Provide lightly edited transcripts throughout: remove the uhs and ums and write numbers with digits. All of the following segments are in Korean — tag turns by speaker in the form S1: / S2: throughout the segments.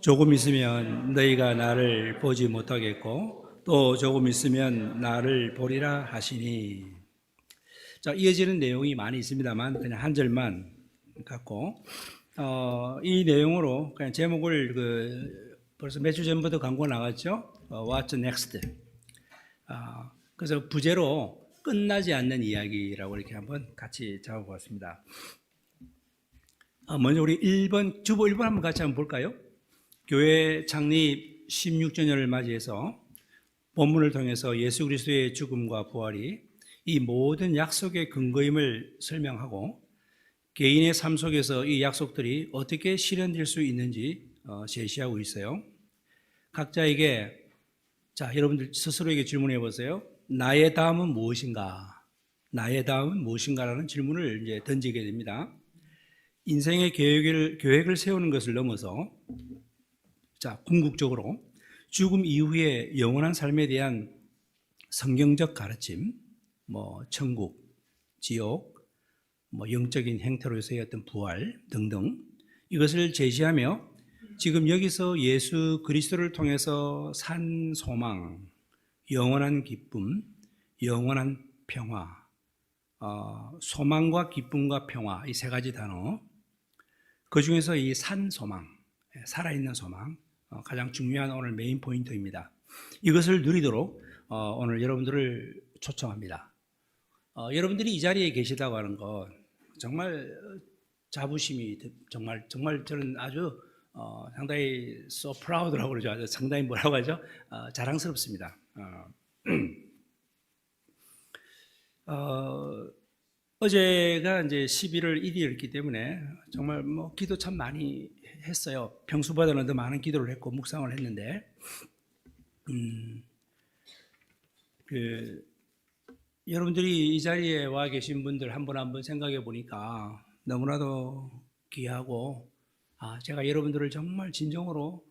S1: 조금 있으면 너희가 나를 보지 못하겠고 또 조금 있으면 나를 보리라 하시니. 자, 이어지는 내용이 많이 있습니다만 그냥 한 절만 갖고 이 내용으로 그냥 제목을 벌써 몇 주 전부터 광고 나갔죠. What's next? 그래서 부제로 끝나지 않는 이야기라고 이렇게 한번 같이 잡아보았습니다. 먼저 우리 1번 주보 1번 한번 같이 한번 볼까요? 교회 창립 16주년을 맞이해서 본문을 통해서 예수 그리스도의 죽음과 부활이 이 모든 약속의 근거임을 설명하고 개인의 삶 속에서 이 약속들이 어떻게 실현될 수 있는지 제시하고 있어요. 각자에게, 자, 여러분들 스스로에게 질문해 보세요. 나의 다음은 무엇인가? 나의 다음은 무엇인가라는 질문을 이제 던지게 됩니다. 인생의 계획을 세우는 것을 넘어서, 자, 궁극적으로 죽음 이후의 영원한 삶에 대한 성경적 가르침, 천국, 지옥, 영적인 행태로서의 어떤 부활 등등 이것을 제시하며 지금 여기서 예수 그리스도를 통해서 산 소망, 영원한 기쁨, 영원한 평화, 소망과 기쁨과 평화 이 세 가지 단어, 그 중에서 이 산 소망, 살아있는 소망 가장 중요한 오늘 메인 포인트입니다. 이것을 누리도록 오늘 여러분들을 초청합니다. 여러분들이 이 자리에 계시다고 하는 것 정말 자부심이 정말 저는 아주 상당히 so proud라고 그러죠. 아주 상당히 뭐라고 하죠? 자랑스럽습니다. 어제가 이제 11월 1일이었기 때문에 정말 기도 참 많이 했어요. 평소보다는 더 많은 기도를 했고 묵상을 했는데 여러분들이 이 자리에 와 계신 분들 한 분 한 분 생각해 보니까 너무나도 귀하고 제가 여러분들을 정말 진정으로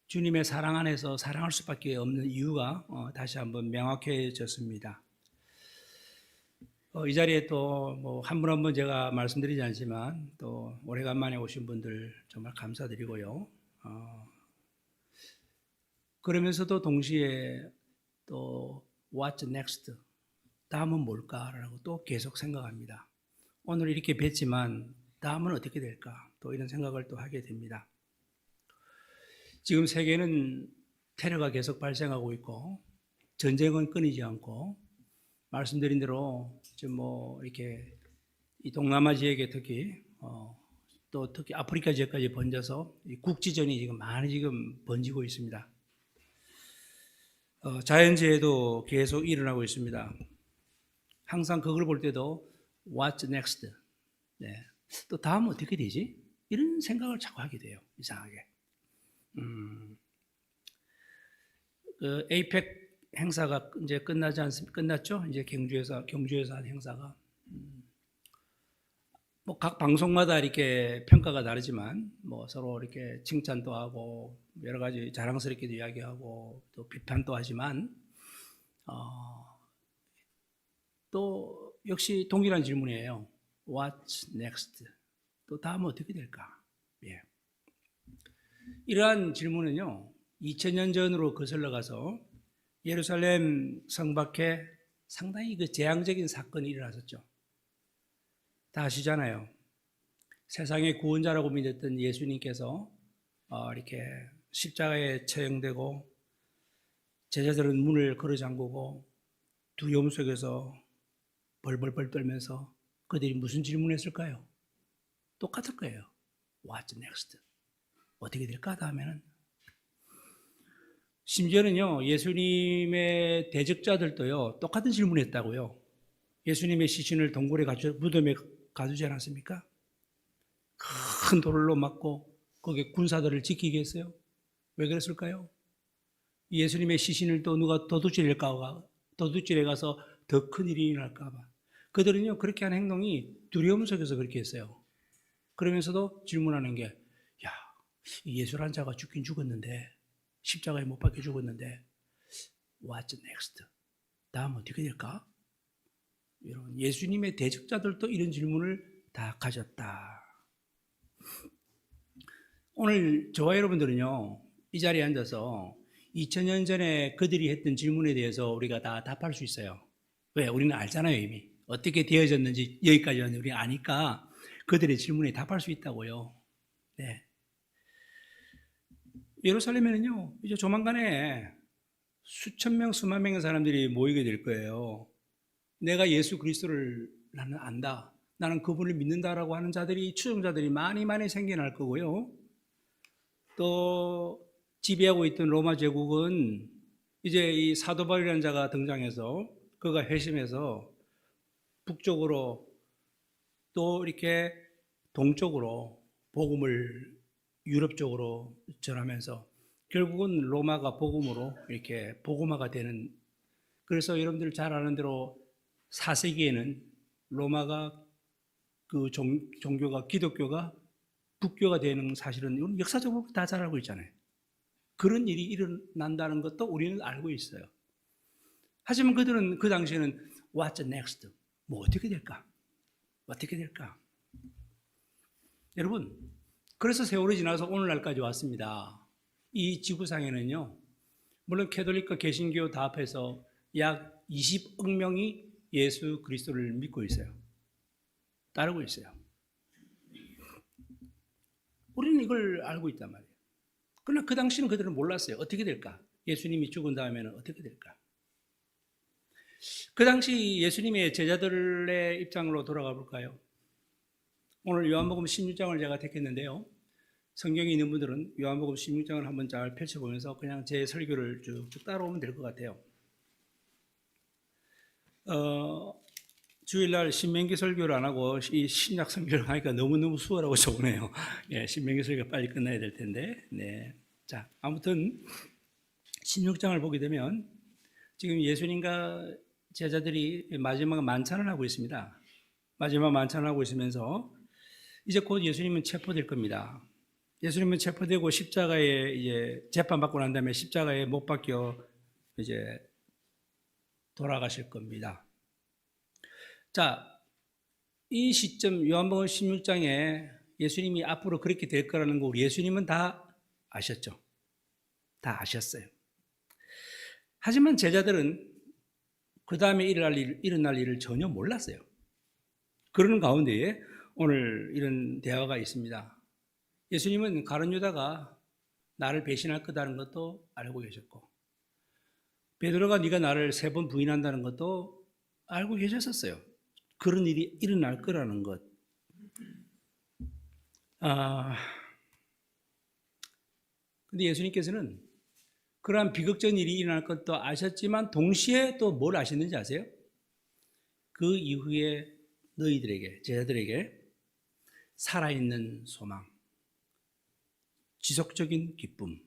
S1: 주님의 사랑 안에서 사랑할 수밖에 없는 이유가 다시 한번 명확해졌습니다. 이 자리에 또 한 분 한 분 제가 말씀드리지 않지만 또 오래간만에 오신 분들 정말 감사드리고요. 그러면서도 동시에 또 What's next? 다음은 뭘까라고 또 계속 생각합니다. 오늘 이렇게 뵀지만 다음은 어떻게 될까? 또 이런 생각을 또 하게 됩니다. 지금 세계는 테러가 계속 발생하고 있고 전쟁은 끊이지 않고 말씀드린 대로 지금 이렇게 이 동남아 지역에 특히 또 특히 아프리카 지역까지 번져서 이 국지전이 지금 많이 지금 번지고 있습니다. 자연재해도 계속 일어나고 있습니다. 항상 그걸 볼 때도 What's next? 네. 또 다음은 어떻게 되지? 이런 생각을 자꾸 하게 돼요. 이상하게. 에이펙 행사가 이제 끝났죠? 이제 경주에서 한 행사가. 각 방송마다 이렇게 평가가 다르지만 서로 이렇게 칭찬도 하고 여러 가지 자랑스럽게도 이야기하고 또 비판도 하지만 또 역시 동일한 질문이에요. What's next? 또 다음은 어떻게 될까? 예. 이러한 질문은요 2000년 전으로 거슬러 가서 예루살렘 성 밖에 상당히 재앙적인 사건이 일어났었죠. 다 아시잖아요. 세상의 구원자라고 믿었던 예수님께서 이렇게 십자가에 처형되고 제자들은 문을 걸어 잠그고 두려움 속에서 벌벌벌 떨면서 그들이 무슨 질문했을까요? 똑같을 거예요. What's next? 어떻게 될까 다음에는? 심지어는요 예수님의 대적자들도요 똑같은 질문했다고요. 예수님의 시신을 동굴에 무덤에 가두지 않았습니까? 큰 돌로 맞고 거기에 군사들을 지키게 했어요. 왜 그랬을까요? 예수님의 시신을 또 누가 도둑질해 가서 더 큰 일이 일어날까 봐. 그들은요 그렇게 한 행동이 두려움 속에서 그렇게 했어요. 그러면서도 질문하는 게 야, 예수라는 자가 죽긴 죽었는데 십자가에 못 박혀 죽었는데 What's next? 다음 어떻게 될까? 여러분 예수님의 대적자들도 이런 질문을 다 가졌다. 오늘 저와 여러분들은요, 이 자리에 앉아서 2000년 전에 그들이 했던 질문에 대해서 우리가 다 답할 수 있어요. 왜? 우리는 알잖아요, 이미. 어떻게 되어졌는지 여기까지 왔는데 우리가 아니까 그들의 질문에 답할 수 있다고요. 네. 예루살렘에는요, 이제 조만간에 수천 명, 수만 명의 사람들이 모이게 될 거예요. 내가 예수 그리스도를 나는 안다. 나는 그분을 믿는다라고 하는 자들이, 추종자들이 많이 생겨날 거고요. 또 지배하고 있던 로마 제국은 이제 이 사도 바울이라는 자가 등장해서 그가 회심해서 북쪽으로 또 이렇게 동쪽으로 복음을 유럽 쪽으로 전하면서 결국은 로마가 복음으로 이렇게 복음화가 되는, 그래서 여러분들 잘 아는 대로 4세기에는 로마가 그 종교가 기독교가 북교가 되는 사실은 이건 역사적으로 다 잘 알고 있잖아요. 그런 일이 일어난다는 것도 우리는 알고 있어요. 하지만 그들은 그 당시에는 What's next? 뭐 어떻게 될까? 어떻게 될까? 여러분, 그래서 세월이 지나서 오늘날까지 왔습니다. 이 지구상에는요, 물론 캐톨릭과 개신교 다 합해서 약 20억 명이 예수 그리스도를 믿고 있어요. 따르고 있어요. 우리는 이걸 알고 있단 말이에요. 그러나 그 당시는 그들은 몰랐어요. 어떻게 될까? 예수님이 죽은 다음에는 어떻게 될까? 그 당시 예수님의 제자들의 입장으로 돌아가 볼까요? 오늘 요한복음 16장을 제가 택했는데요. 성경이 있는 분들은 요한복음 16장을 한번 잘 펼쳐보면서 그냥 제 설교를 쭉 따라오면 될 것 같아요. 주일날 신명기 설교를 안 하고 이 신약 설교를 하니까 너무너무 수월하고 좋으네요. 예, 신명기 설교가 빨리 끝나야 될 텐데. 네. 자, 아무튼 16장을 보게 되면 지금 예수님과 제자들이 마지막 만찬을 하고 있습니다. 마지막 만찬을 하고 있으면서 이제 곧 예수님은 체포될 겁니다. 예수님은 체포되고 십자가에 이제 재판받고 난 다음에 십자가에 못 박혀 이제 돌아가실 겁니다. 자, 이 시점 요한복음 16장에 예수님이 앞으로 그렇게 될 거라는 거 우리 예수님은 다 아셨죠. 다 아셨어요. 하지만 제자들은 그 다음에 일어날 일을 전혀 몰랐어요. 그러는 가운데에 오늘 이런 대화가 있습니다. 예수님은 가룟 유다가 나를 배신할 거다는 것도 알고 계셨고, 베드로가 네가 나를 3번 부인한다는 것도 알고 계셨었어요. 그런 일이 일어날 거라는 것. 근데 예수님께서는 그러한 비극적인 일이 일어날 것도 아셨지만 동시에 또 뭘 아셨는지 아세요? 그 이후에 너희들에게, 제자들에게 살아있는 소망, 지속적인 기쁨,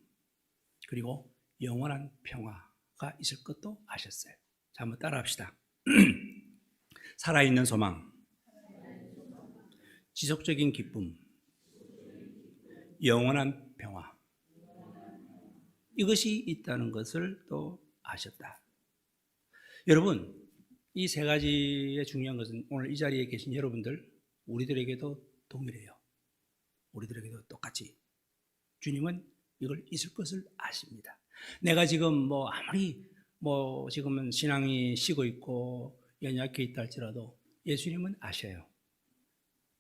S1: 그리고 영원한 평화가 있을 것도 아셨어요. 자, 한번 따라 합시다. 살아있는 소망, 지속적인 기쁨, 영원한 평화. 이것이 있다는 것을 또 아셨다. 여러분, 이 3가지의 중요한 것은 오늘 이 자리에 계신 여러분들, 우리들에게도 동일해요. 우리들에게도 똑같이. 주님은 이걸 있을 것을 아십니다. 내가 지금 아무리 지금은 신앙이 식어 있고 연약해 있다 할지라도 예수님은 아셔요.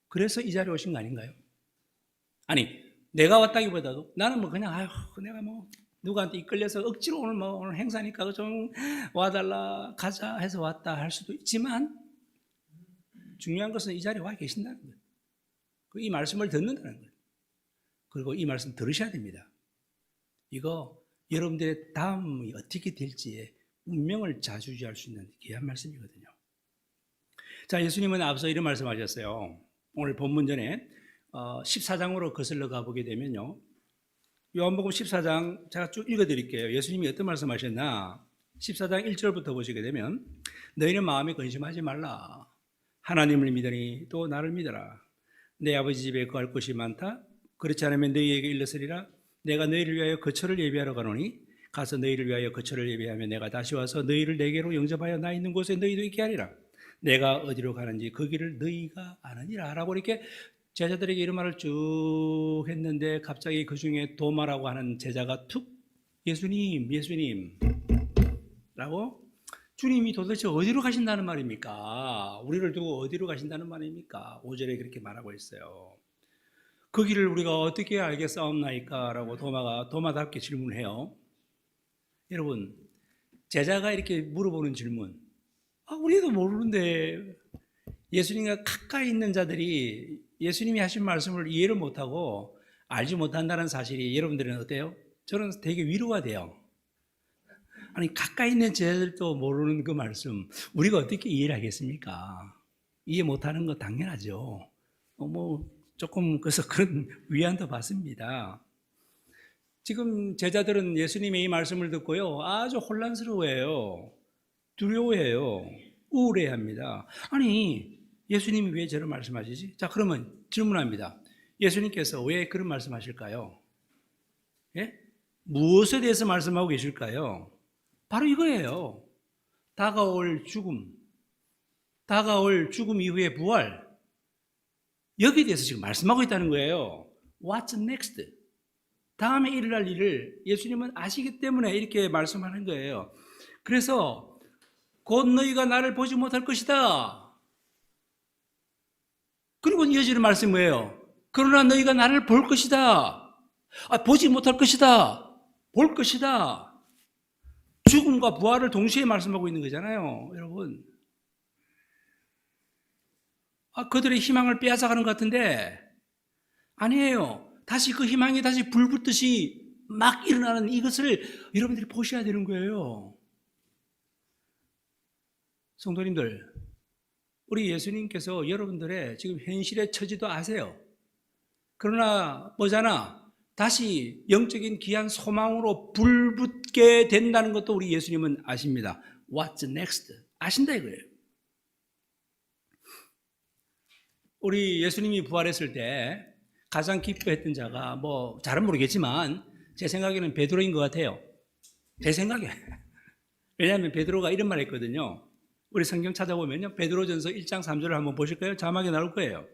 S1: 그래서 이 자리에 오신 거 아닌가요? 아니, 내가 왔다기보다도 나는 그냥 내가 누구한테 이끌려서 억지로 오늘 행사니까 좀 와달라 가자 해서 왔다 할 수도 있지만 중요한 것은 이 자리에 와 계신다는 거예요. 이 말씀을 듣는다는 거예요. 그리고 이 말씀 들으셔야 됩니다. 이거 여러분들의 다음이 어떻게 될지에 운명을 좌지우지할 수 있는 귀한 말씀이거든요. 자, 예수님은 앞서 이런 말씀하셨어요. 오늘 본문 전에 14장으로 거슬러 가보게 되면요, 요한복음 14장 제가 쭉 읽어드릴게요. 예수님이 어떤 말씀하셨나? 14장 1절부터 보시게 되면 너희는 마음에 근심하지 말라. 하나님을 믿으니 또 나를 믿어라. 내 아버지 집에 거할 곳이 많다. 그렇지 않으면 너희에게 일렀으리라. 내가 너희를 위하여 거처를 예비하러 가노니 가서 너희를 위하여 거처를 예비하며 내가 다시 와서 너희를 내게로 영접하여 나 있는 곳에 너희도 있게 하리라. 내가 어디로 가는지 그 길을 너희가 아느니라 라고 이렇게 제자들에게 이런 말을 쭉 했는데 갑자기 그 중에 도마라고 하는 제자가 툭 예수님, 예수님 라고 주님이 도대체 어디로 가신다는 말입니까? 우리를 두고 어디로 가신다는 말입니까? 5절에 그렇게 말하고 있어요. 그 길을 우리가 어떻게 알겠사옵나이까? 라고 도마답게 질문해요. 여러분, 제자가 이렇게 물어보는 질문, 우리도 모르는데 예수님과 가까이 있는 자들이 예수님이 하신 말씀을 이해를 못하고 알지 못한다는 사실이 여러분들은 어때요? 저는 되게 위로가 돼요. 아니, 가까이 있는 제자들도 모르는 그 말씀 우리가 어떻게 이해를 하겠습니까? 이해 못하는 거 당연하죠. 조금 그래서 그런 위안도 받습니다. 지금 제자들은 예수님의 이 말씀을 듣고요 아주 혼란스러워해요. 두려워해요. 우울해합니다. 아니, 예수님이 왜 저런 말씀하시지? 자, 그러면 질문합니다. 예수님께서 왜 그런 말씀하실까요? 예? 무엇에 대해서 말씀하고 계실까요? 바로 이거예요. 다가올 죽음 이후의 부활, 여기에 대해서 지금 말씀하고 있다는 거예요. What's next? 다음에 일어날 일을 예수님은 아시기 때문에 이렇게 말씀하는 거예요. 그래서 곧 너희가 나를 보지 못할 것이다. 그리고 이어지는 말씀이 뭐예요? 그러나 너희가 나를 볼 것이다. 보지 못할 것이다. 볼 것이다. 죽음과 부활을 동시에 말씀하고 있는 거잖아요, 여러분. 그들의 희망을 빼앗아가는 것 같은데 아니에요. 다시 그 희망이 다시 불 붙듯이 막 일어나는 이것을 여러분들이 보셔야 되는 거예요. 성도님들, 우리 예수님께서 여러분들의 지금 현실의 처지도 아세요. 그러나 뭐잖아, 다시 영적인 귀한 소망으로 불붙게 된다는 것도 우리 예수님은 아십니다. What's next? 아신다 이거예요. 우리 예수님이 부활했을 때 가장 기뻐했던 자가 잘은 모르겠지만 제 생각에는 베드로인 것 같아요. 제 생각에. 왜냐하면 베드로가 이런 말 했거든요. 우리 성경 찾아보면요, 베드로전서 1장 3절을 한번 보실까요? 자막에 나올 거예요.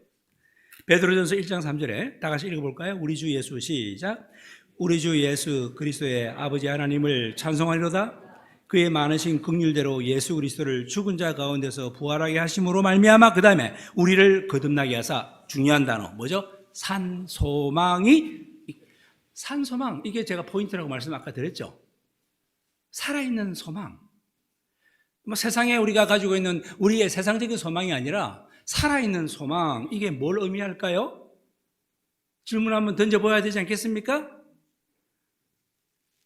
S1: 베드로전서 1장 3절에 다 같이 읽어볼까요? 우리 주 예수, 시작. 우리 주 예수 그리스도의 아버지 하나님을 찬송하리로다. 그의 많으신 긍휼대로 예수 그리스도를 죽은 자 가운데서 부활하게 하심으로 말미암아 그 다음에 우리를 거듭나게 하사, 중요한 단어 뭐죠? 산소망, 이게 제가 포인트라고 말씀 아까 드렸죠. 살아있는 소망. 세상에 우리가 가지고 있는 우리의 세상적인 소망이 아니라 살아있는 소망, 이게 뭘 의미할까요? 질문 한번 던져봐야 되지 않겠습니까?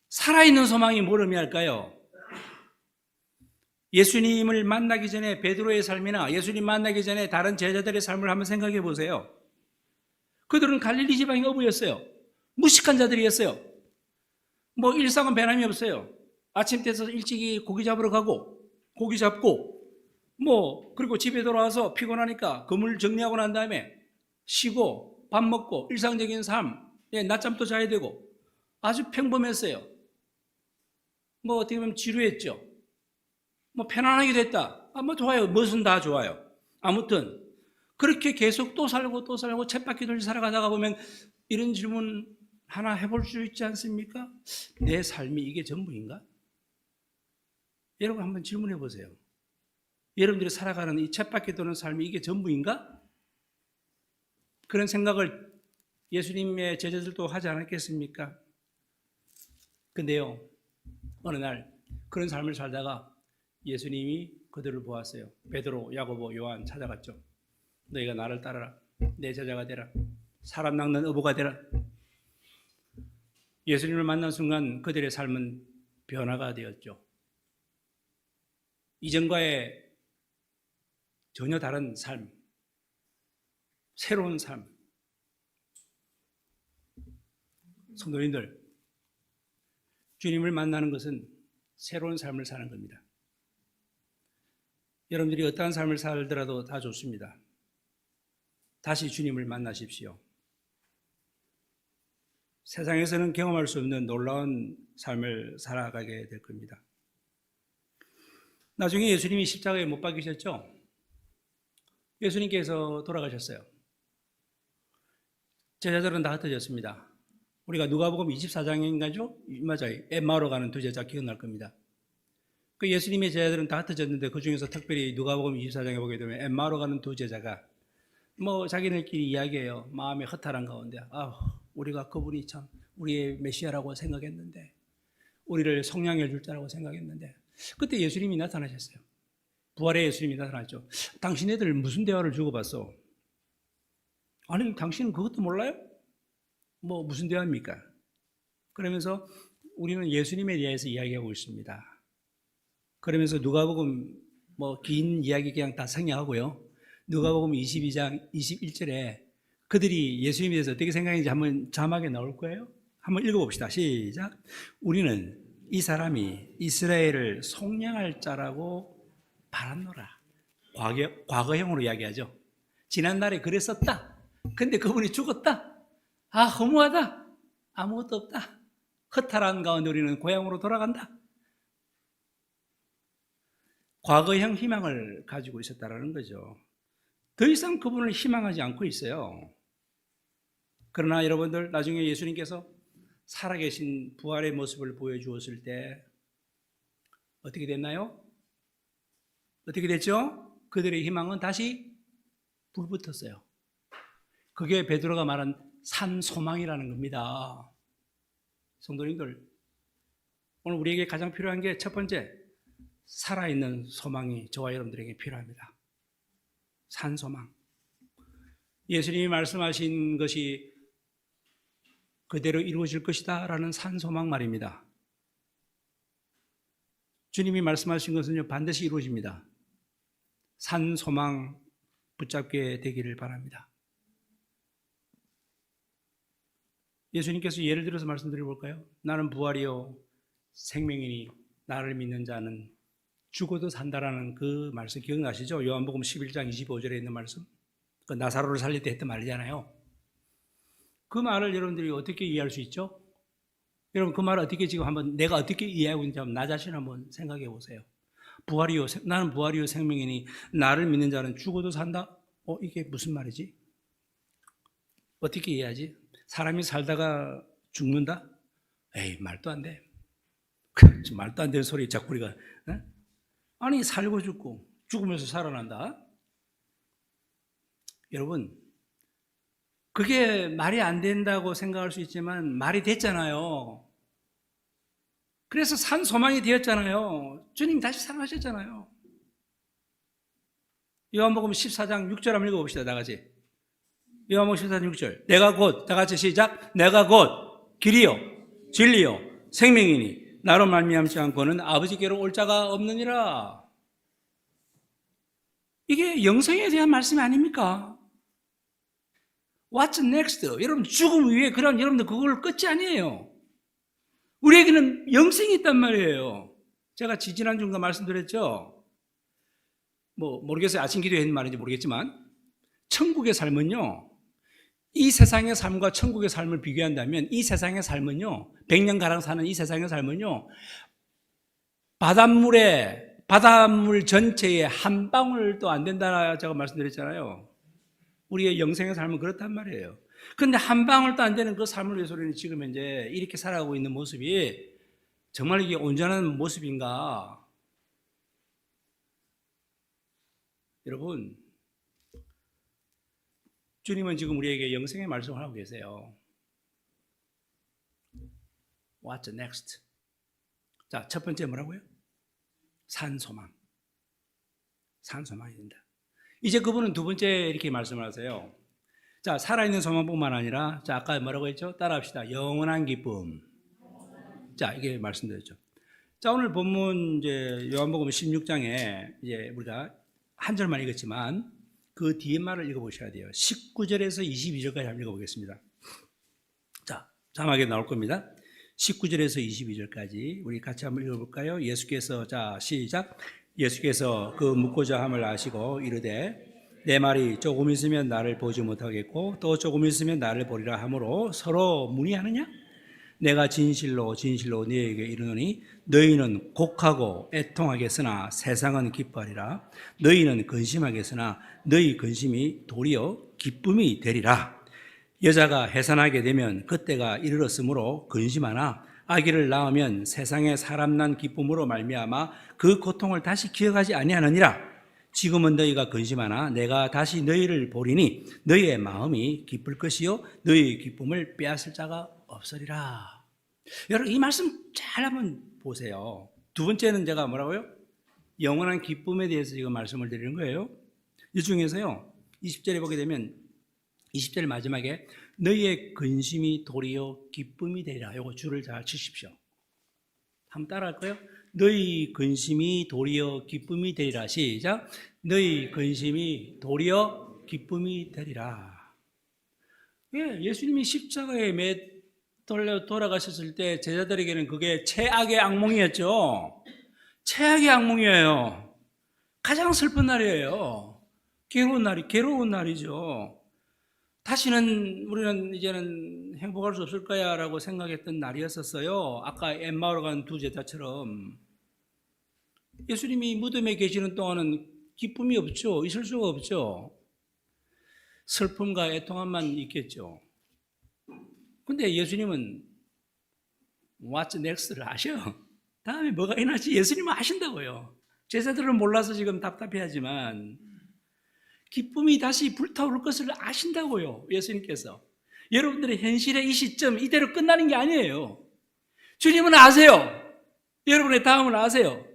S1: 살아있는 소망이 뭘 의미할까요? 예수님을 만나기 전에 베드로의 삶이나 예수님 만나기 전에 다른 제자들의 삶을 한번 생각해 보세요. 그들은 갈릴리 지방의 어부였어요. 무식한 자들이었어요. 일상은 변함이 없어요. 아침 때서 일찍이 고기 잡으러 가고 고기 잡고 그리고 집에 돌아와서 피곤하니까 그물 정리하고 난 다음에 쉬고 밥 먹고 일상적인 삶, 낮잠도 자야 되고 아주 평범했어요. 어떻게 보면 지루했죠. 편안하게 됐다. 좋아요. 무엇은 다 좋아요. 아무튼 그렇게 계속 또 살고 쳇바퀴 돌려 살아가다가 보면 이런 질문 하나 해볼 수 있지 않습니까? 내 삶이 이게 전부인가? 여러분 한번 질문해 보세요. 여러분들이 살아가는 이 쳇바퀴 도는 삶이 이게 전부인가? 그런 생각을 예수님의 제자들도 하지 않았겠습니까? 근데요, 어느 날 그런 삶을 살다가 예수님이 그들을 보았어요. 베드로, 야고보, 요한 찾아갔죠. 너희가 나를 따르라. 내 제자가 되라. 사람 낚는 어부가 되라. 예수님을 만난 순간 그들의 삶은 변화가 되었죠. 이전과의 전혀 다른 삶, 새로운 삶. 성도님들, 주님을 만나는 것은 새로운 삶을 사는 겁니다. 여러분들이 어떠한 삶을 살더라도 다 좋습니다. 다시 주님을 만나십시오. 세상에서는 경험할 수 없는 놀라운 삶을 살아가게 될 겁니다. 나중에 예수님이 십자가에 못 박히셨죠? 예수님께서 돌아가셨어요. 제자들은 다 흩어졌습니다. 우리가 누가복음 24장인가죠? 맞아요. 엠마오로 가는 두 제자 기억날 겁니다. 그 예수님의 제자들은 다 흩어졌는데 그 중에서 특별히 누가복음 24장에 보게 되면 엠마오로 가는 두 제자가 자기네끼리 이야기해요. 마음의 허탈한 가운데 우리가 그분이 참 우리의 메시아라고 생각했는데, 우리를 성량해 줄 자라고 생각했는데, 그때 예수님이 나타나셨어요. 부활의 예수님이 나타났죠. 당신애들 무슨 대화를 주고받어? 아니, 당신은 그것도 몰라요? 무슨 대화입니까? 그러면서 우리는 예수님에 대해서 이야기하고 있습니다. 그러면서 누가복음 긴 이야기 그냥 다 생략하고요. 누가복음 22장 21절에 그들이 예수님에 대해서 어떻게 생각했는지 한번 자막에 나올 거예요. 한번 읽어봅시다. 시작. 우리는 이 사람이 이스라엘을 속량할 자라고 바랐노라. 과거형으로 이야기하죠. 지난날에 그랬었다. 근데 그분이 죽었다. 허무하다. 아무것도 없다. 허탈한 가운데 우리는 고향으로 돌아간다. 과거형 희망을 가지고 있었다라는 거죠. 더 이상 그분을 희망하지 않고 있어요. 그러나 여러분들, 나중에 예수님께서 살아계신 부활의 모습을 보여주었을 때 어떻게 됐나요? 어떻게 됐죠? 그들의 희망은 다시 불붙었어요. 그게 베드로가 말한 산 소망이라는 겁니다. 성도님들, 오늘 우리에게 가장 필요한 게 첫 번째, 살아있는 소망이 저와 여러분들에게 필요합니다. 산 소망. 예수님이 말씀하신 것이 그대로 이루어질 것이다 라는 산 소망 말입니다. 주님이 말씀하신 것은요, 반드시 이루어집니다. 산 소망 붙잡게 되기를 바랍니다. 예수님께서 예를 들어서 말씀드려 볼까요? 나는 부활이요 생명이니 나를 믿는 자는 죽어도 산다라는 그 말씀 기억나시죠? 요한복음 11장 25절에 있는 말씀. 그 나사로를 살릴 때 했던 말이잖아요. 그 말을 여러분들이 어떻게 이해할 수 있죠? 여러분, 그 말을 어떻게 지금 한번 내가 어떻게 이해하고 있는지 한번 나 자신 한번 생각해 보세요. 부활이요, 나는 부활이요 생명이니 나를 믿는 자는 죽어도 산다? 이게 무슨 말이지? 어떻게 이해하지? 사람이 살다가 죽는다? 에이, 말도 안 돼. 말도 안 되는 소리 자꾸 우리가. 아니, 살고 죽고 죽으면서 살아난다? 여러분, 그게 말이 안 된다고 생각할 수 있지만 말이 됐잖아요. 그래서 산 소망이 되었잖아요. 주님 다시 살아나셨잖아요. 요한복음 14장 6절 한번 읽어봅시다. 다 같이. 요한복음 14장 6절. 내가 곧, 다 같이 시작. 내가 곧 길이요 진리요 생명이니 나로 말미암지 않고는 아버지께로 올 자가 없느니라. 이게 영생에 대한 말씀이 아닙니까? What's next? 여러분, 죽음 위에 그런 여러분들 그걸 끝이 아니에요. 우리에게는 영생이 있단 말이에요. 제가 지지난주인가 말씀드렸죠. 모르겠어요. 아침 기도에 했는 말인지 모르겠지만 천국의 삶은요, 이 세상의 삶과 천국의 삶을 비교한다면 이 세상의 삶은요, 100년가량 사는 이 세상의 삶은요, 바닷물 전체에 한 방울도 안 된다 제가 말씀드렸잖아요. 우리의 영생의 삶은 그렇단 말이에요. 그런데 한 방울도 안 되는 그 삶을 위해서 우리는 지금 이제 이렇게 살아가고 있는 모습이 정말 이게 온전한 모습인가? 여러분, 주님은 지금 우리에게 영생의 말씀을 하고 계세요. What's next? 자, 첫 번째 뭐라고요? 산소망. 산소망이 된다. 이제 그분은 두 번째 이렇게 말씀을 하세요. 자, 살아있는 소망뿐만 아니라, 자, 아까 뭐라고 했죠? 따라합시다. 영원한 기쁨. 자, 이게 말씀드렸죠. 자, 오늘 본문 이제 요한복음 16장에 이제 우리가 한 절만 읽었지만 그 뒤에 말을 읽어보셔야 돼요. 19절에서 22절까지 한번 읽어보겠습니다. 자, 자막에 나올 겁니다. 19절에서 22절까지 우리 같이 한번 읽어볼까요? 예수께서, 자, 시작. 예수께서 그 묻고자 함을 아시고 이르되 내 말이 조금 있으면 나를 보지 못하겠고 또 조금 있으면 나를 보리라 하므로 서로 문의하느냐? 내가 진실로 진실로 너희에게 이르노니 너희는 곡하고 애통하겠으나 세상은 기뻐하리라. 너희는 근심하겠으나 너희 근심이 도리어 기쁨이 되리라. 여자가 해산하게 되면 그때가 이르렀으므로 근심하나 아기를 낳으면 세상에 사람 난 기쁨으로 말미암아 그 고통을 다시 기억하지 아니하느니라. 지금은 너희가 근심하나 내가 다시 너희를 보리니 너희의 마음이 기쁠 것이요 너희의 기쁨을 빼앗을 자가 없으리라. 여러분 이 말씀 잘 한번 보세요. 두 번째는 제가 뭐라고요? 영원한 기쁨에 대해서 지금 말씀을 드리는 거예요. 이 중에서요 20절에 보게 되면 20절 마지막에 너희의 근심이 도리어 기쁨이 되리라. 이거 줄을 잘 치십시오. 한번 따라할까요? 너희 근심이 도리어 기쁨이 되리라. 시작. 너희 근심이 도리어 기쁨이 되리라. 예, 예수님이 십자가에 돌아가셨을 때 제자들에게는 그게 최악의 악몽이었죠. 최악의 악몽이에요. 가장 슬픈 날이에요. 괴로운 날이죠. 다시는 우리는 이제는 행복할 수 없을 거야 라고 생각했던 날이었었어요. 아까 엠마오로 간 두 제자처럼 예수님이 무덤에 계시는 동안은 기쁨이 없죠. 있을 수가 없죠. 슬픔과 애통함만 있겠죠. 근데 예수님은 What's next를 아셔. 다음에 뭐가 일어날지 예수님은 아신다고요. 제자들은 몰라서 지금 답답해하지만 기쁨이 다시 불타오를 것을 아신다고요. 예수님께서. 여러분들의 현실의 이 시점 이대로 끝나는 게 아니에요. 주님은 아세요. 여러분의 다음을 아세요.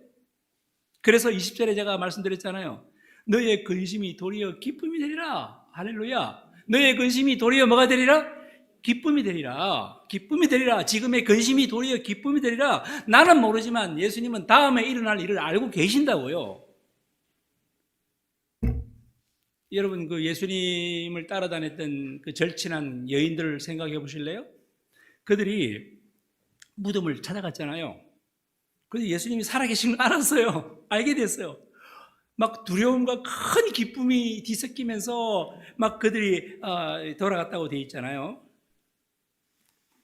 S1: 그래서 20절에 제가 말씀드렸잖아요. 너의 근심이 도리어 기쁨이 되리라. 할렐루야. 너의 근심이 도리어 뭐가 되리라? 기쁨이 되리라. 기쁨이 되리라. 지금의 근심이 도리어 기쁨이 되리라. 나는 모르지만 예수님은 다음에 일어날 일을 알고 계신다고요. 여러분 그 예수님을 따라다녔던 그 절친한 여인들을 생각해 보실래요? 그들이 무덤을 찾아갔잖아요. 그래서 예수님이 살아계신 걸 알았어요. 알게 됐어요. 막 두려움과 큰 기쁨이 뒤섞이면서 막 그들이 돌아갔다고 되어 있잖아요.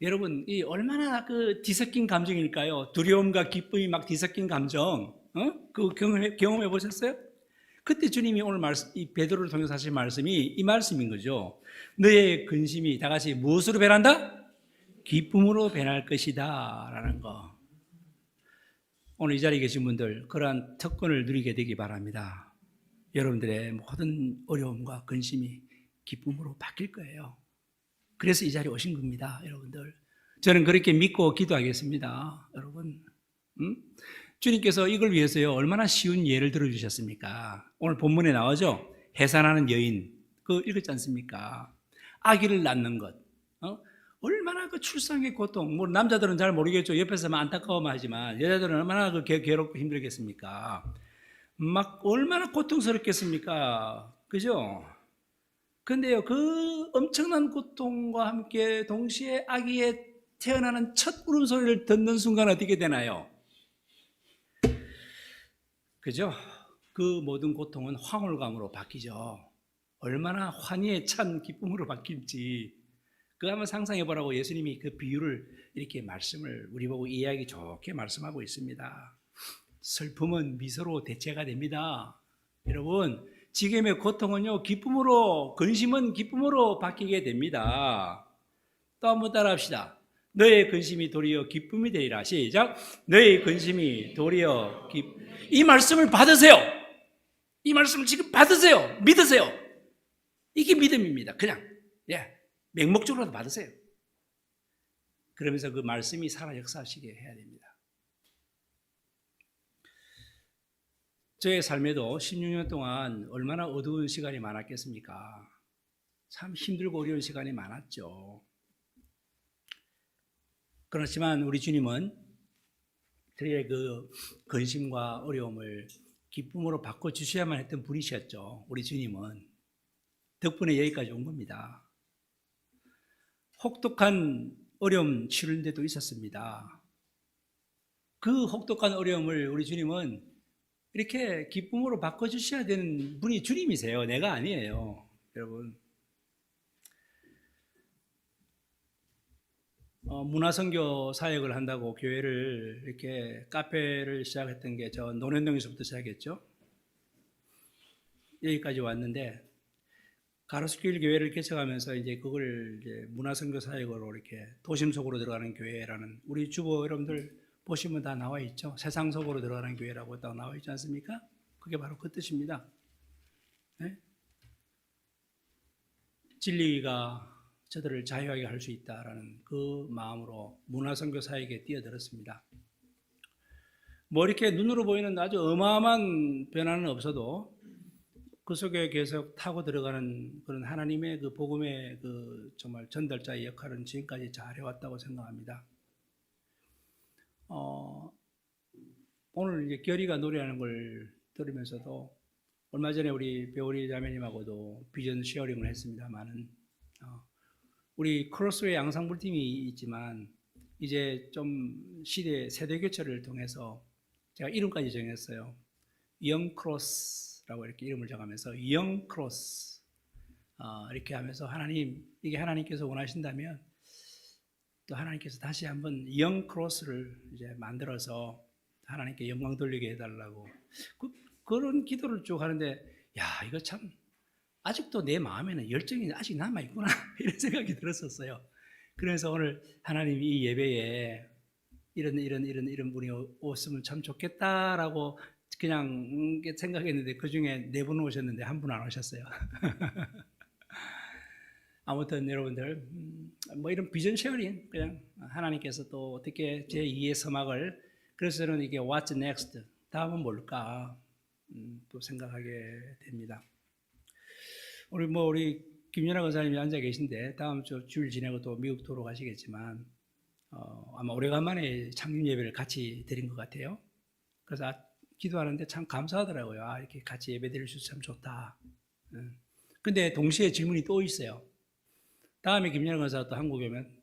S1: 여러분 이 얼마나 그 뒤섞인 감정일까요? 두려움과 기쁨이 막 뒤섞인 감정, 그 경험해 보셨어요? 그때 주님이 오늘 이 베드로를 통해서 하신 말씀이 이 말씀인 거죠. 너의 근심이 다 같이 무엇으로 변한다? 기쁨으로 변할 것이다 라는 거. 오늘 이 자리에 계신 분들 그러한 특권을 누리게 되기 바랍니다. 여러분들의 모든 어려움과 근심이 기쁨으로 바뀔 거예요. 그래서 이 자리에 오신 겁니다. 여러분들 저는 그렇게 믿고 기도하겠습니다. 여러분 주님께서 이걸 위해서요 얼마나 쉬운 예를 들어주셨습니까? 오늘 본문에 나오죠. 해산하는 여인 그거 읽었지 않습니까? 아기를 낳는 것 얼마나 그 출산의 고통 뭐 남자들은 잘 모르겠죠. 옆에서만 안타까워만 하지만 여자들은 얼마나 그 괴롭고 힘들겠습니까? 막 얼마나 고통스럽겠습니까? 그죠? 근데요 그 엄청난 고통과 함께 동시에 아기의 태어나는 첫 울음소리를 듣는 순간 어떻게 되나요? 그죠? 그 모든 고통은 황홀감으로 바뀌죠. 얼마나 환희에 찬 기쁨으로 바뀔지 그거 한번 상상해 보라고 예수님이 그 비유를 이렇게 말씀을 우리 보고 이해하기 좋게 말씀하고 있습니다. 슬픔은 미소로 대체가 됩니다. 여러분 지금의 고통은요 기쁨으로 근심은 기쁨으로 바뀌게 됩니다. 또 한번 따라합시다. 너의 근심이 도리어 기쁨이 되리라. 시작. 너의 근심이 도리어 이 말씀을 받으세요. 이 말씀을 지금 받으세요. 믿으세요. 이게 믿음입니다. 그냥 맹목적으로도 받으세요. 그러면서 그 말씀이 살아 역사하시게 해야 됩니다. 저의 삶에도 16년 동안 얼마나 어두운 시간이 많았겠습니까? 참 힘들고 어려운 시간이 많았죠. 그렇지만 우리 주님은 저희의 그 근심과 어려움을 기쁨으로 바꿔주셔야만 했던 분이셨죠. 우리 주님은 덕분에 여기까지 온 겁니다. 혹독한 어려움 치를 데도 있었습니다. 그 혹독한 어려움을 우리 주님은 이렇게 기쁨으로 바꿔주셔야 되는 분이 주님이세요. 내가 아니에요. 여러분 문화선교 사역을 한다고 교회를 이렇게 카페를 시작했던 게 저 논현동에서부터 시작했죠. 여기까지 왔는데 가로수길 교회를 개척하면서 이제 그걸 이제 문화선교 사역으로 이렇게 도심 속으로 들어가는 교회라는 우리 주보 여러분들 보시면 다 나와 있죠. 세상 속으로 들어가는 교회라고 딱 나와 있지 않습니까? 그게 바로 그 뜻입니다. 네? 진리가 저들을 자유하게 할 수 있다라는 그 마음으로 문화선교 사역에 뛰어들었습니다. 뭐 이렇게 눈으로 보이는 아주 어마어마한 변화는 없어도 그 속에 계속 타고 들어가는 그런 하나님의 그 복음의 그 정말 전달자의 역할은 지금까지 잘 해왔다고 생각합니다. 오늘 이제 결이가 노래하는 걸 들으면서도 얼마 전에 우리 배우리 자매님하고도 비전 쉐어링을 했습니다만은 우리 크로스웨이 양상불팀이 있지만 이제 좀 세대 교체를 통해서 제가 이름까지 정했어요. 영 크로스라고 이렇게 이름을 정하면서 영 크로스 이렇게 하면서 하나님, 이게 하나님께서 원하신다면 또 하나님께서 다시 한번 영 크로스를 이제 만들어서 하나님께 영광 돌리게 해달라고 그런 기도를 쭉 하는데, 야, 이거 참 아직도 내 마음에는 열정이 아직 남아있구나 이런 생각이 들었었어요. 그래서 오늘 하나님이 이 예배에 이런 분이 오셨으면 참 좋겠다라고 그냥 생각했는데 그 중에 4분 오셨는데 한 분 안 오셨어요. 아무튼 여러분들 뭐 이런 비전 쉐어링, 그냥 하나님께서 또 어떻게 제2의 서막을, 그래서 저는 이게 What's next? 다음은 뭘까? 또 생각하게 됩니다. 우리 김연아 권사님이 앉아 계신데 다음 주 주일 지내고 또 미국 돌아가시겠지만 아마 오래간만에 창립 예배를 같이 드린 것 같아요. 그래서 기도하는데 참 감사하더라고요. 이렇게 같이 예배 드릴 수 있어서 참 좋다. 근데 동시에 질문이 또 있어요. 다음에 김연아 권사가 또 한국에 오면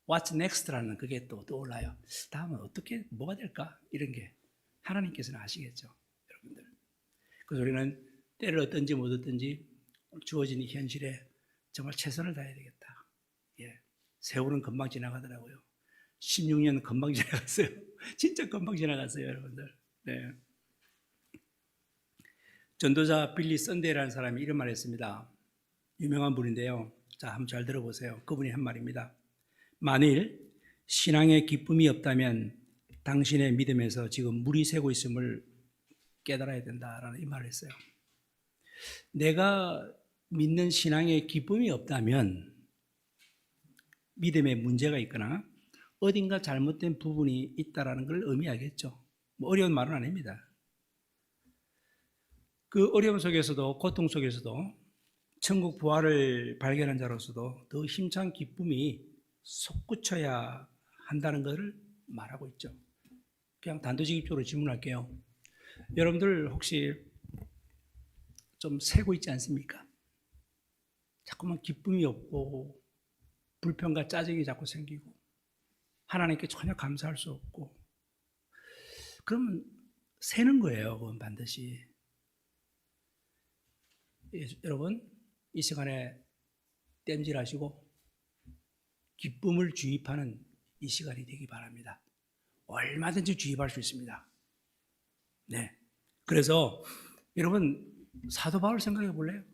S1: What's next라는 그게 또 떠올라요. 다음은 어떻게 뭐가 될까? 이런 게 하나님께서는 아시겠죠, 여러분들. 그래서 우리는 때를 어떤지 못 어떤지 주어진 이 현실에 정말 최선을 다해야 되겠다. 예, 세월은 금방 지나가더라고요. 16년 금방 지나갔어요. 진짜 금방 지나갔어요, 여러분들. 네. 전도자 빌리 썬데이라는 사람이 이런 말을 했습니다. 유명한 분인데요. 자, 한번 잘 들어보세요. 그분이 한 말입니다. 만일 신앙의 기쁨이 없다면 당신의 믿음에서 지금 물이 새고 있음을 깨달아야 된다라는 이 말을 했어요. 내가 믿는 신앙의 기쁨이 없다면 믿음에 문제가 있거나 어딘가 잘못된 부분이 있다라는 걸 의미하겠죠. 뭐 어려운 말은 아닙니다. 그 어려움 속에서도, 고통 속에서도 천국 부활을 발견한 자로서도 더 힘찬 기쁨이 솟구쳐야 한다는 것을 말하고 있죠. 그냥 단도직입적으로 질문할게요. 여러분들 혹시 좀 새고 있지 않습니까? 자꾸만 기쁨이 없고 불평과 짜증이 자꾸 생기고 하나님께 전혀 감사할 수 없고, 그러면 새는 거예요. 그건 반드시. 여러분, 이 시간에 땜질하시고 기쁨을 주입하는 이 시간이 되기 바랍니다. 얼마든지 주입할 수 있습니다. 네. 그래서 여러분, 사도 바울 생각해 볼래요?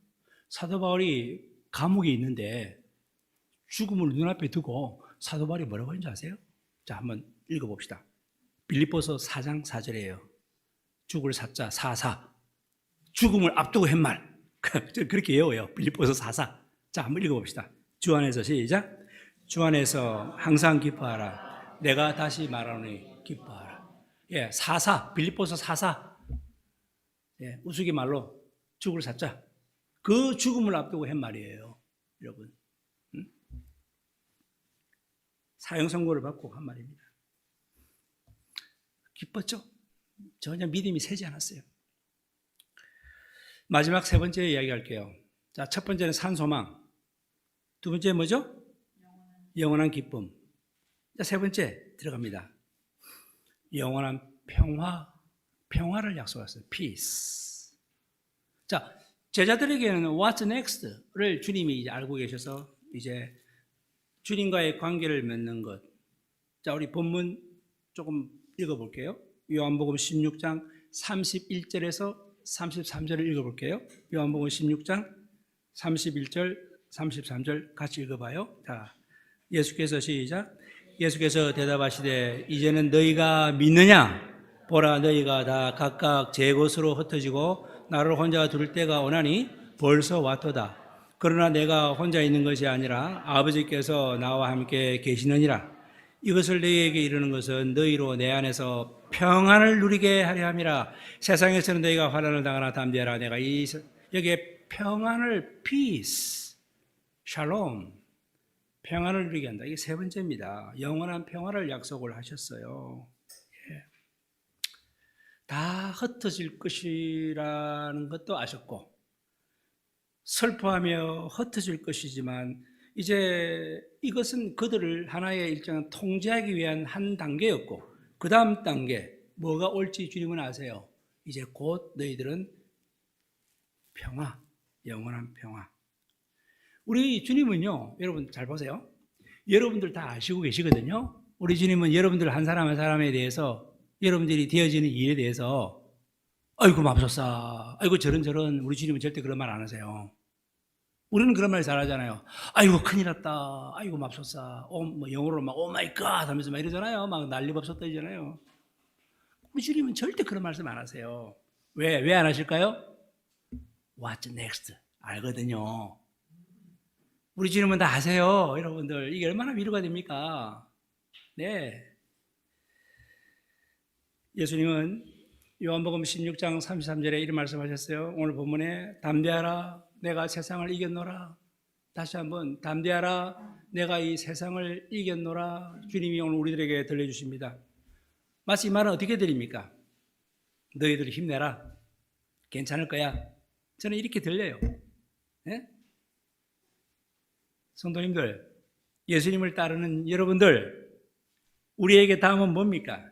S1: 사도 바울이 감옥에 있는데 죽음을 눈앞에 두고 사도 바울이 뭐라고 했는지 아세요? 자, 한번 읽어봅시다. 빌립보서 4장 4절이에요. 죽을 사자 44. 죽음을 앞두고 한 말. 그렇게 외워요. 빌립보서 44. 자, 한번 읽어봅시다. 주 안에서 시작. 주 안에서 항상 기뻐하라. 내가 다시 말하노니 기뻐하라. 예, 44. 빌립보서 44. 예, 우스갯말로 죽을 사자. 그 죽음을 앞두고 한 말이에요, 여러분. 사형 선고를 받고 한 말입니다. 기뻤죠? 전혀 믿음이 새지 않았어요. 마지막 세 번째 이야기할게요. 자, 첫 번째는 산소망. 두 번째 뭐죠? 영원한 기쁨. 자, 세 번째 들어갑니다. 영원한 평화를 약속했어요. peace. 자, 제자들에게는 what's next를 주님이 이제 알고 계셔서 이제 주님과의 관계를 맺는 것. 자, 우리 본문 조금 읽어볼게요. 요한복음 16장 31절에서 33절을 읽어볼게요. 요한복음 16장 31절, 33절 같이 읽어봐요. 자, 예수께서 시작. 예수께서 대답하시되 이제는 너희가 믿느냐? 보라, 너희가 다 각각 제 곳으로 흩어지고 나를 혼자 둘 때가 오나니 벌써 왔도다. 그러나 내가 혼자 있는 것이 아니라 아버지께서 나와 함께 계시느니라. 이것을 너희에게 이르는 것은 너희로 내 안에서 평안을 누리게 하려 함이라. 세상에서는 너희가 환난을 당하나 담대하라. 내가 여기에 평안을 peace, shalom, 평안을 누리게 한다. 이게 세 번째입니다. 영원한 평안을 약속을 하셨어요. 예. 다 흩어질 것이라는 것도 아셨고 슬퍼하며 흩어질 것이지만 이제 이것은 그들을 하나의 일정한 통제하기 위한 한 단계였고 그 다음 단계 뭐가 올지 주님은 아세요. 이제 곧 너희들은 평화, 영원한 평화. 우리 주님은요, 여러분 잘 보세요. 여러분들 다 아시고 계시거든요. 우리 주님은 여러분들 한 사람 한 사람에 대해서 여러분들이 되어지는 일에 대해서 아이고 맙소사, 아이고 저런 우리 주님은 절대 그런 말 안 하세요. 우리는 그런 말 잘하잖아요. 아이고 큰일 났다. 아이고 맙소사. 뭐 영어로 막 오 마이 갓 하면서 막 이러잖아요. 막 난리법석도 이잖아요. 우리 주님은 절대 그런 말씀 안 하세요. 왜 안 하실까요? What's next? 알거든요. 우리 주님은 다 아세요. 여러분들 이게 얼마나 위로가 됩니까? 네. 예수님은 요한복음 16장 33절에 이런 말씀하셨어요. 오늘 본문에 담대하라. 내가 세상을 이겼노라. 다시 한번 담대하라. 내가 이 세상을 이겼노라. 주님이 오늘 우리들에게 들려주십니다. 마치 이 말은 어떻게 들립니까? 너희들 힘내라. 괜찮을 거야. 저는 이렇게 들려요. 네? 성도님들, 예수님을 따르는 여러분들, 우리에게 다음은 뭡니까?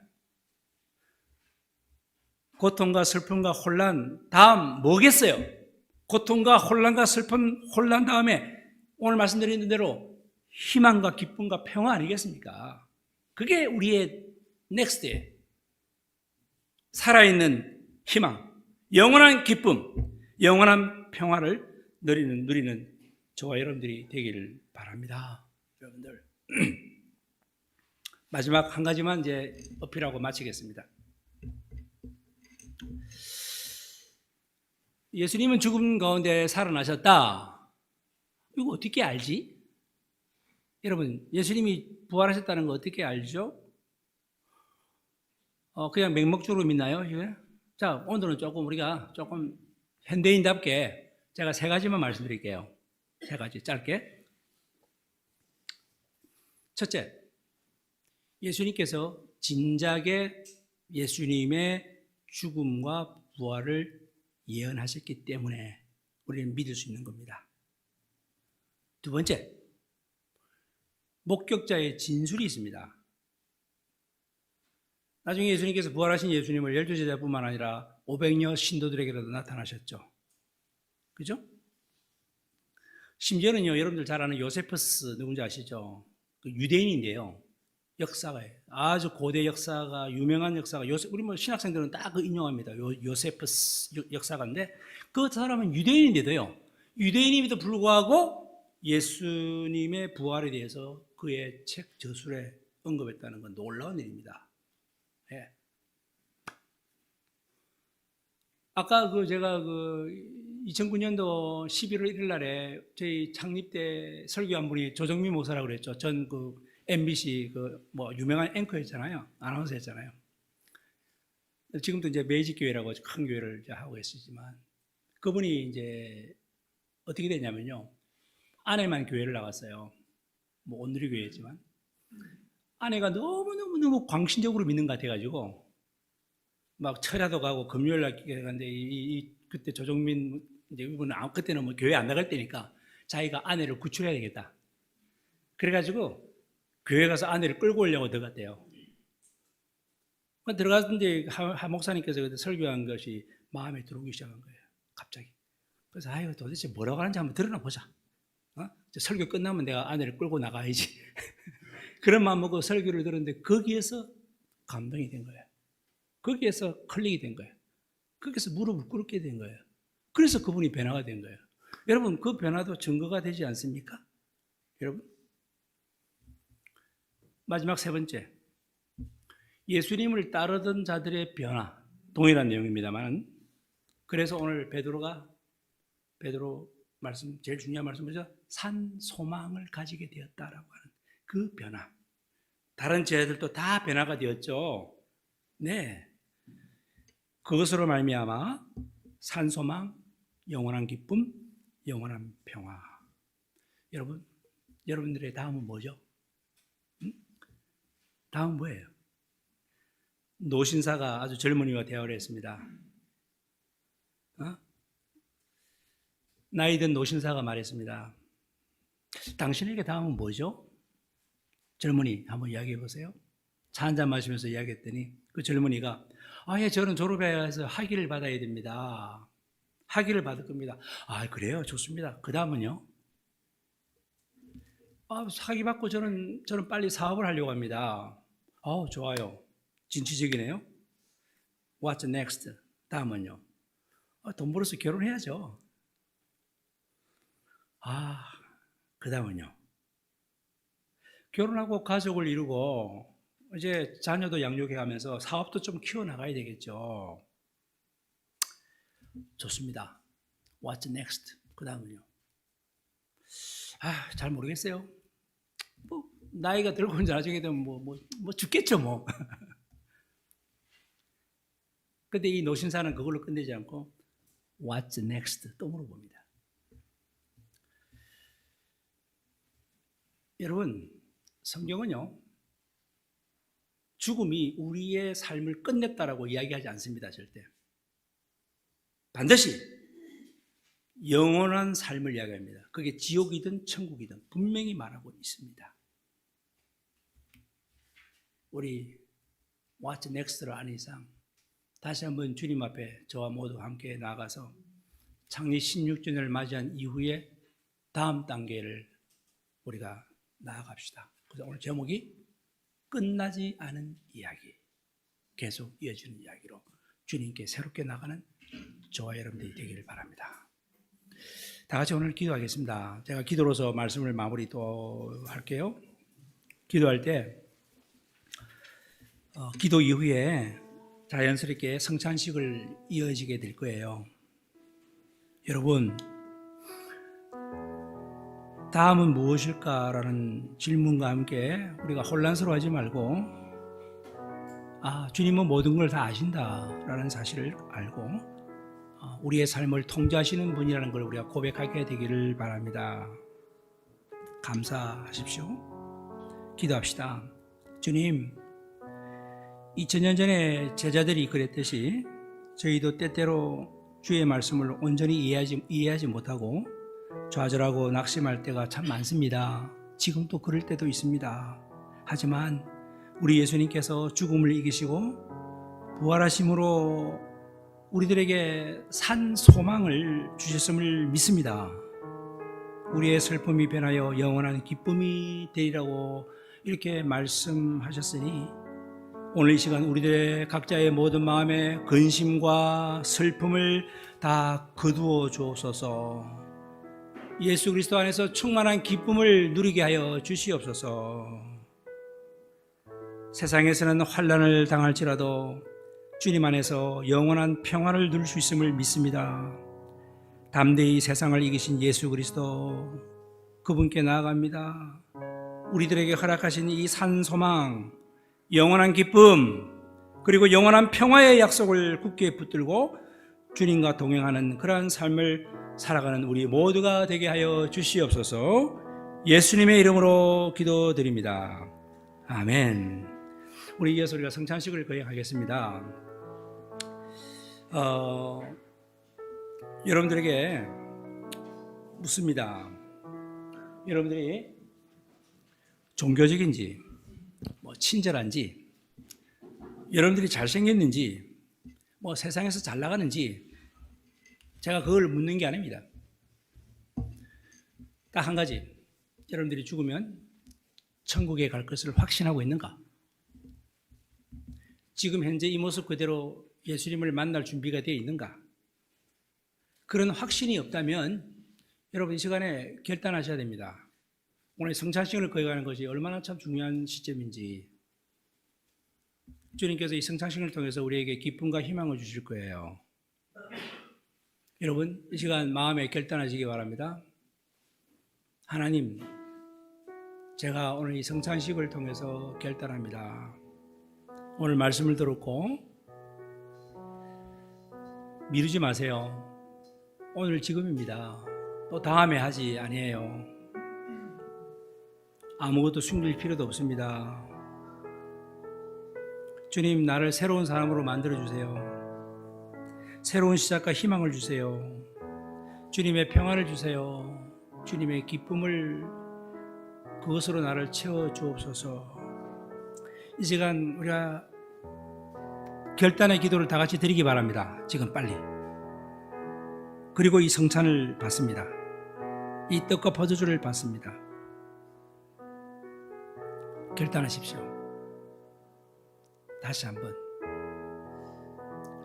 S1: 고통과 슬픔과 혼란, 다음 뭐겠어요? 고통과 혼란과 슬픔, 혼란 다음에 오늘 말씀드린 대로 희망과 기쁨과 평화 아니겠습니까? 그게 우리의 넥스트예요. 살아있는 희망, 영원한 기쁨, 영원한 평화를 누리는 저와 여러분들이 되기를 바랍니다. 여러분들 마지막 한 가지만 이제 어필하고 마치겠습니다. 예수님은 죽음 가운데 살아나셨다. 이거 어떻게 알지? 여러분, 예수님이 부활하셨다는 거 어떻게 알죠? 그냥 맹목적으로 믿나요? 자, 오늘은 우리가 조금 현대인답게 제가 세 가지만 말씀드릴게요. 세 가지 짧게. 첫째, 예수님께서 진작에 예수님의 죽음과 부활을 예언하셨기 때문에 우리는 믿을 수 있는 겁니다. 두 번째, 목격자의 진술이 있습니다. 나중에 예수님께서 부활하신 예수님을 12제자뿐만 아니라 500여 신도들에게도 나타나셨죠. 그죠? 심지어는요, 여러분들 잘 아는 요세푸스 누군지 아시죠? 그 유대인인데요. 역사가 아주 고대 역사가 유명한 역사가 우리 뭐 신학생들은 딱 그 인용합니다. 요세푸스 역사가인데 그 사람은 유대인인데도요. 유대인임에도 불구하고 예수님의 부활에 대해서 그의 책 저술에 언급했다는 건 놀라운 일입니다. 예. 아까 제가 2009년도 11월 1일 날에 저희 창립 때 설교한 분이 조정민 목사라고 그랬죠. 전 MBC 유명한 앵커였잖아요. 아나운서였잖아요. 지금도 이제 매직 교회라고 큰 교회를 이제 하고 있으지만 그분이 이제 어떻게 됐냐면요. 아내만 교회를 나갔어요. 온누리 교회지만 아내가 너무 광신적으로 믿는 것 같아가지고 막 철야도 가고 금요일 날 갔는데 그때 조정민 이제 이분은 그때는 뭐 교회 안 나갈 때니까 자기가 아내를 구출해야 되겠다. 그래가지고 교회 가서 아내를 끌고 오려고 들어갔대요. 들어갔는데 한 목사님께서 그때 설교한 것이 마음에 들어오기 시작한 거예요. 갑자기. 그래서 아이고 도대체 뭐라고 하는지 한번 들어나 보자. 설교 끝나면 내가 아내를 끌고 나가야지. 그런 마음 먹고 설교를 들었는데 거기에서 감동이 된 거예요. 거기에서 클릭이 된 거예요. 거기서 무릎을 꿇게 된 거예요. 그래서 그분이 변화가 된 거예요. 여러분, 그 변화도 증거가 되지 않습니까? 여러분, 마지막 세 번째, 예수님을 따르던 자들의 변화, 동일한 내용입니다만, 그래서 오늘 베드로 말씀, 제일 중요한 말씀 뭐죠? 산 소망을 가지게 되었다라고 하는 그 변화. 다른 제자들도 다 변화가 되었죠. 네, 그것으로 말미암아 산 소망, 영원한 기쁨, 영원한 평화. 여러분들의 다음은 뭐죠? 다음 뭐예요? 노신사가 아주 젊은이와 대화를 했습니다. 나이 든 노신사가 말했습니다. 당신에게 다음은 뭐죠? 젊은이 한번 이야기해 보세요. 차 한잔 마시면서 이야기했더니 그 젊은이가 예, 저는 졸업해서 학위를 받아야 됩니다. 학위를 받을 겁니다. 그래요? 좋습니다. 그 다음은요? 학위 받고 저는 빨리 사업을 하려고 합니다. 좋아요. 진취적이네요. What's next? 다음은요? 돈 벌어서 결혼해야죠. 그 다음은요? 결혼하고 가족을 이루고 이제 자녀도 양육해 가면서 사업도 좀 키워나가야 되겠죠. 좋습니다. What's next? 그 다음은요? 잘 모르겠어요. 나이가 들고 이제 나중에 되면 죽겠죠, 뭐. 근데 이 노신사는 그걸로 끝내지 않고 What's next? 또 물어봅니다. 여러분, 성경은요, 죽음이 우리의 삶을 끝냈다라고 이야기하지 않습니다, 절대. 반드시 영원한 삶을 이야기합니다. 그게 지옥이든 천국이든 분명히 말하고 있습니다. 우리 What's Next를 아는 이상 다시 한번 주님 앞에 저와 모두 함께 나아가서 창립 16주년을 맞이한 이후에 다음 단계를 우리가 나아갑시다. 그래서 오늘 제목이 끝나지 않은 이야기, 계속 이어지는 이야기로 주님께 새롭게 나가는 저와 여러분들이 되기를 바랍니다. 다 같이 오늘 기도하겠습니다. 제가 기도로서 말씀을 마무리 또 할게요. 기도할 때 기도 이후에 자연스럽게 성찬식을 이어지게 될 거예요. 여러분, 다음은 무엇일까라는 질문과 함께 우리가 혼란스러워하지 말고 주님은 모든 걸 다 아신다라는 사실을 알고 우리의 삶을 통제하시는 분이라는 걸 우리가 고백하게 되기를 바랍니다. 감사하십시오. 기도합시다. 주님, 2000년 전에 제자들이 그랬듯이 저희도 때때로 주의 말씀을 온전히 이해하지 못하고 좌절하고 낙심할 때가 참 많습니다. 지금도 그럴 때도 있습니다. 하지만 우리 예수님께서 죽음을 이기시고 부활하심으로 우리들에게 산 소망을 주셨음을 믿습니다. 우리의 슬픔이 변하여 영원한 기쁨이 되리라고 이렇게 말씀하셨으니 오늘 이 시간 우리들의 각자의 모든 마음의 근심과 슬픔을 다 거두어 주옵소서. 예수 그리스도 안에서 충만한 기쁨을 누리게 하여 주시옵소서. 세상에서는 환난을 당할지라도 주님 안에서 영원한 평화를 누릴 수 있음을 믿습니다. 담대히 세상을 이기신 예수 그리스도, 그분께 나아갑니다. 우리들에게 허락하신 이 산 소망, 영원한 기쁨, 그리고 영원한 평화의 약속을 굳게 붙들고 주님과 동행하는 그러한 삶을 살아가는 우리 모두가 되게 하여 주시옵소서. 예수님의 이름으로 기도드립니다. 아멘. 우리 이어서 우리가 성찬식을 거행하겠습니다. 여러분들에게 묻습니다. 여러분들이 종교적인지 친절한지, 여러분들이 잘생겼는지, 세상에서 잘 나가는지, 제가 그걸 묻는 게 아닙니다. 딱 한 가지, 여러분들이 죽으면 천국에 갈 것을 확신하고 있는가? 지금 현재 이 모습 그대로 예수님을 만날 준비가 되어 있는가? 그런 확신이 없다면 여러분 이 시간에 결단하셔야 됩니다. 오늘 성찬식을 거행하는 것이 얼마나 참 중요한 시점인지 주님께서 이 성찬식을 통해서 우리에게 기쁨과 희망을 주실 거예요. 여러분 이 시간 마음에 결단하시기 바랍니다. 하나님, 제가 오늘 이 성찬식을 통해서 결단합니다. 오늘 말씀을 들었고 미루지 마세요. 오늘 지금입니다. 또 다음에 하지 아니에요. 아무것도 숨길 필요도 없습니다. 주님, 나를 새로운 사람으로 만들어주세요. 새로운 시작과 희망을 주세요. 주님의 평안을 주세요. 주님의 기쁨을 그것으로 나를 채워주옵소서. 이 시간 우리가 결단의 기도를 다 같이 드리기 바랍니다. 지금 빨리. 그리고 이 성찬을 받습니다. 이 떡과 포도주를 받습니다. 결단하십시오. 다시 한번.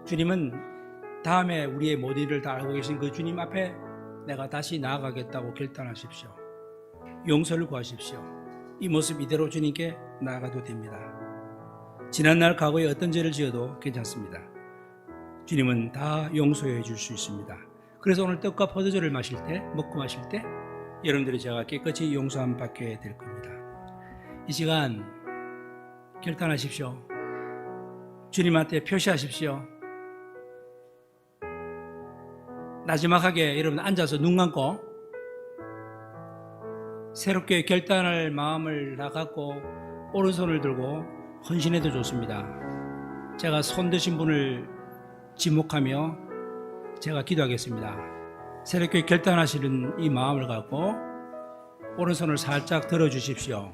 S1: 주님은 다음에 우리의 모든 일을 다 알고 계신 그 주님 앞에 내가 다시 나아가겠다고 결단하십시오. 용서를 구하십시오. 이 모습 이대로 주님께 나아가도 됩니다. 지난날 과거에 어떤 죄를 지어도 괜찮습니다. 주님은 다 용서해 줄 수 있습니다. 그래서 오늘 떡과 포도주를 마실 때, 먹고 마실 때 여러분들이 제가 깨끗이 용서함 받게 될 겁니다. 이 시간 결단하십시오. 주님한테 표시하십시오. 나지막하게 여러분 앉아서 눈 감고 새롭게 결단할 마음을 다 갖고 오른손을 들고 헌신해도 좋습니다. 제가 손 드신 분을 지목하며 제가 기도하겠습니다. 새롭게 결단하시는 이 마음을 갖고 오른손을 살짝 들어주십시오.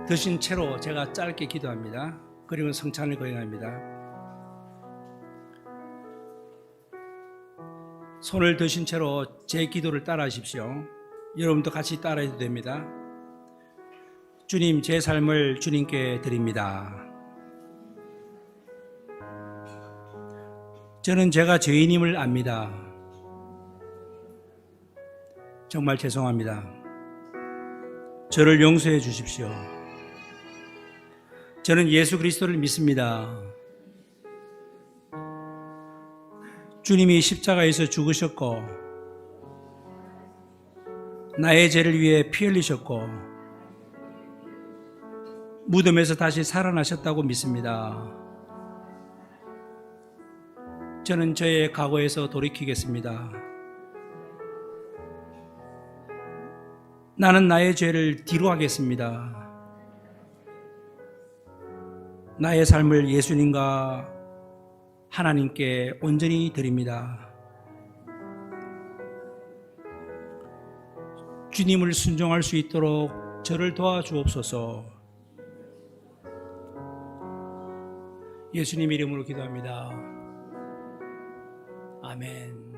S1: 드신 채로 제가 짧게 기도합니다. 그리고 성찬을 거행합니다. 손을 드신 채로 제 기도를 따라 하십시오. 여러분도 같이 따라 해도 됩니다. 주님, 제 삶을 주님께 드립니다. 저는 제가 죄인임을 압니다. 정말 죄송합니다. 저를 용서해 주십시오. 저는 예수 그리스도를 믿습니다. 주님이 십자가에서 죽으셨고 나의 죄를 위해 피 흘리셨고 무덤에서 다시 살아나셨다고 믿습니다. 저는 저의 과거에서 돌이키겠습니다. 나는 나의 죄를 뒤로 하겠습니다. 나의 삶을 예수님과 하나님께 온전히 드립니다. 주님을 순종할 수 있도록 저를 도와주옵소서. 예수님 이름으로 기도합니다. 아멘.